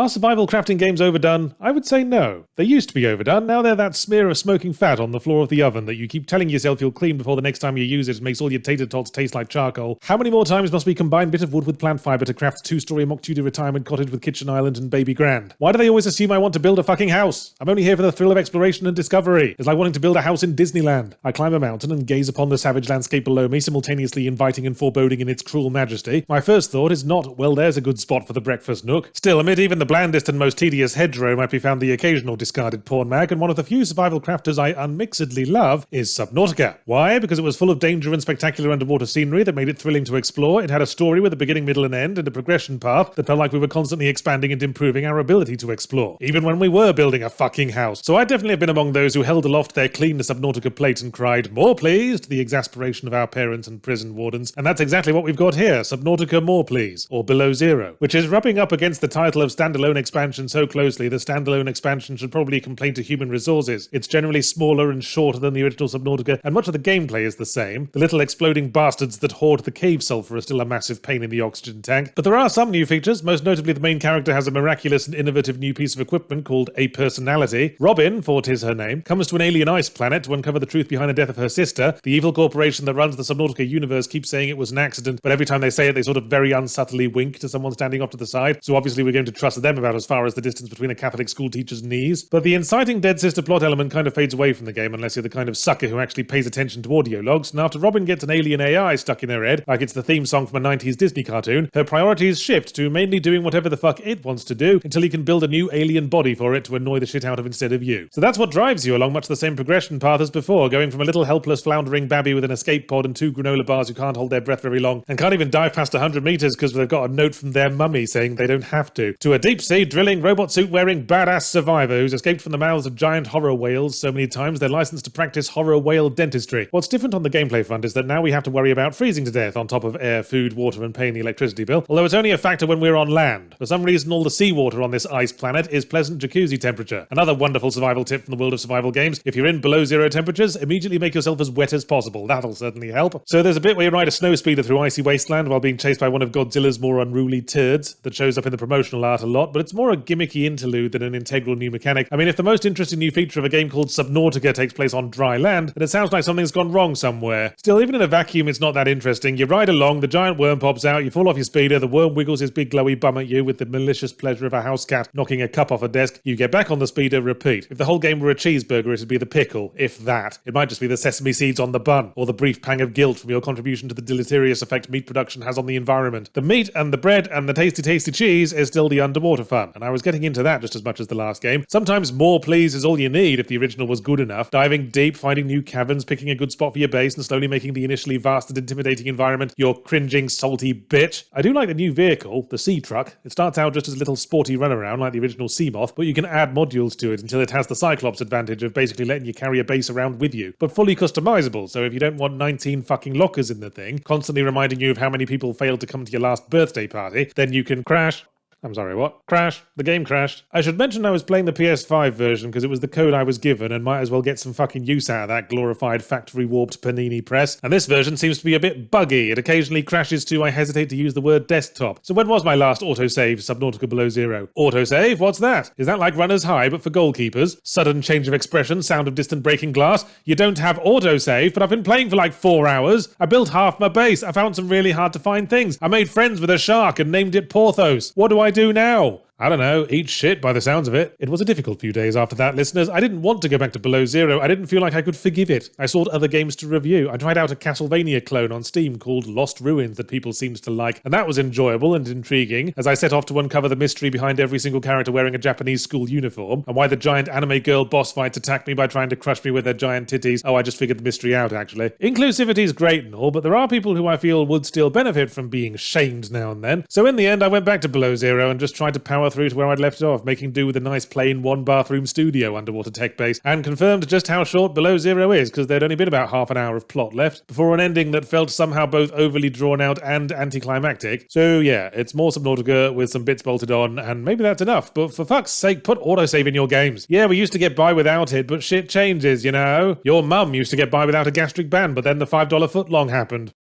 Are survival crafting games overdone? I would say no. They used to be overdone, now they're that smear of smoking fat on the floor of the oven that you keep telling yourself you'll clean before the next time you use it and makes all your tater tots taste like charcoal. How many more times must we combine bit of wood with plant fibre to craft a 2-story mock Tudor retirement cottage with kitchen island and baby grand? Why do they always assume I want to build a fucking house? I'm only here for the thrill of exploration and discovery. It's like wanting to build a house in Disneyland. I climb a mountain and gaze upon the savage landscape below me, simultaneously inviting and foreboding in its cruel majesty. My first thought is not, well, there's a good spot for the breakfast nook. Still, amid even the blandest and most tedious hedgerow might be found the occasional discarded porn mag, and one of the few survival crafters I unmixedly love is Subnautica. Why? Because it was full of danger and spectacular underwater scenery that made it thrilling to explore. It had a story with a beginning, middle, and end, and a progression path that felt like we were constantly expanding and improving our ability to explore, even when we were building a fucking house. So I definitely have been among those who held aloft their clean Subnautica plate and cried, "More please," to the exasperation of our parents and prison wardens. And that's exactly what we've got here, Subnautica More Please, or Below Zero, which is rubbing up against the title of standalone expansion so closely, the standalone expansion should probably complain to human resources. It's generally smaller and shorter than the original Subnautica, and much of the gameplay is the same. The little exploding bastards that hoard the cave sulfur are still a massive pain in the oxygen tank. But there are some new features, most notably the main character has a miraculous and innovative new piece of equipment called a personality. Robin, for 'tis her name, comes to an alien ice planet to uncover the truth behind the death of her sister. The evil corporation that runs the Subnautica universe keeps saying it was an accident, but every time they say it, they sort of very unsubtly wink to someone standing off to the side. So obviously we're going to trust them about as far as the distance between a Catholic school teacher's knees. But the inciting dead sister plot element kind of fades away from the game unless you're the kind of sucker who actually pays attention to audio logs. And after Robin gets an alien AI stuck in her head, like it's the theme song from a 90s Disney cartoon, her priorities shift to mainly doing whatever the fuck it wants to do until he can build a new alien body for it to annoy the shit out of instead of you. So that's what drives you along much the same progression path as before, going from a little helpless floundering babby with an escape pod and 2 granola bars who can't hold their breath very long and can't even dive past 100 meters because they've got a note from their mummy saying they don't have to a deep sea drilling, robot suit wearing badass survivor who's escaped from the mouths of giant horror whales so many times they're licensed to practice horror whale dentistry. What's different on the gameplay front is that now we have to worry about freezing to death on top of air, food, water and paying the electricity bill, although it's only a factor when we're on land. For some reason all the seawater on this ice planet is pleasant jacuzzi temperature. Another wonderful survival tip from the world of survival games: if you're in below zero temperatures, immediately make yourself as wet as possible. That'll certainly help. So there's a bit where you ride a snow speeder through icy wasteland while being chased by one of Godzilla's more unruly turds that shows up in the promotional art a lot, but it's more a gimmicky interlude than an integral new mechanic. I mean, if the most interesting new feature of a game called Subnautica takes place on dry land, then it sounds like something's gone wrong somewhere. Still, even in a vacuum, it's not that interesting. You ride along, the giant worm pops out, you fall off your speeder, the worm wiggles his big glowy bum at you with the malicious pleasure of a house cat knocking a cup off a desk, you get back on the speeder, repeat. If the whole game were a cheeseburger, it'd be the pickle, if that. It might just be the sesame seeds on the bun, or the brief pang of guilt from your contribution to the deleterious effect meat production has on the environment. The meat and the bread and the tasty cheese is still the underwater fun, and I was getting into that just as much as the last game. Sometimes more please is all you need if the original was good enough. Diving deep, finding new caverns, picking a good spot for your base, and slowly making the initially vast and intimidating environment your cringing, salty bitch. I do like the new vehicle, the Sea Truck. It starts out just as a little sporty runaround like the original Seamoth, but you can add modules to it until it has the Cyclops advantage of basically letting you carry a base around with you, but fully customizable, so if you don't want 19 fucking lockers in the thing, constantly reminding you of how many people failed to come to your last birthday party, then you can crash. I'm sorry, what? Crash. The game crashed. I should mention I was playing the PS5 version because it was the code I was given and might as well get some fucking use out of that glorified factory-warped Panini press. And this version seems to be a bit buggy. It occasionally crashes to, I hesitate to use the word desktop. So when was my last autosave Subnautica Below Zero? Autosave? What's that? Is that like Runner's High but for goalkeepers? Sudden change of expression, sound of distant breaking glass. You don't have autosave, but I've been playing for like 4 hours. I built half my base. I found some really hard to find things. I made friends with a shark and named it Porthos. What do I do now? I don't know, eat shit by the sounds of it. It was a difficult few days after that, listeners. I didn't want to go back to Below Zero. I didn't feel like I could forgive it. I sought other games to review. I tried out a Castlevania clone on Steam called Lost Ruins that people seemed to like, and that was enjoyable and intriguing as I set off to uncover the mystery behind every single character wearing a Japanese school uniform and why the giant anime girl boss fights attack me by trying to crush me with their giant titties. Oh, I just figured the mystery out, actually. Inclusivity is great and all, but there are people who I feel would still benefit from being shamed now and then. So in the end, I went back to Below Zero and just tried to power through to where I'd left off, making do with a nice plain 1-bathroom studio underwater tech base, and confirmed just how short Below Zero is, because there'd only been about half an hour of plot left, before an ending that felt somehow both overly drawn out and anticlimactic. So yeah, it's more Subnautica with some bits bolted on, and maybe that's enough, but for fuck's sake, put autosave in your games. Yeah, we used to get by without it, but shit changes, you know? Your mum used to get by without a gastric band, but then the $5 footlong happened.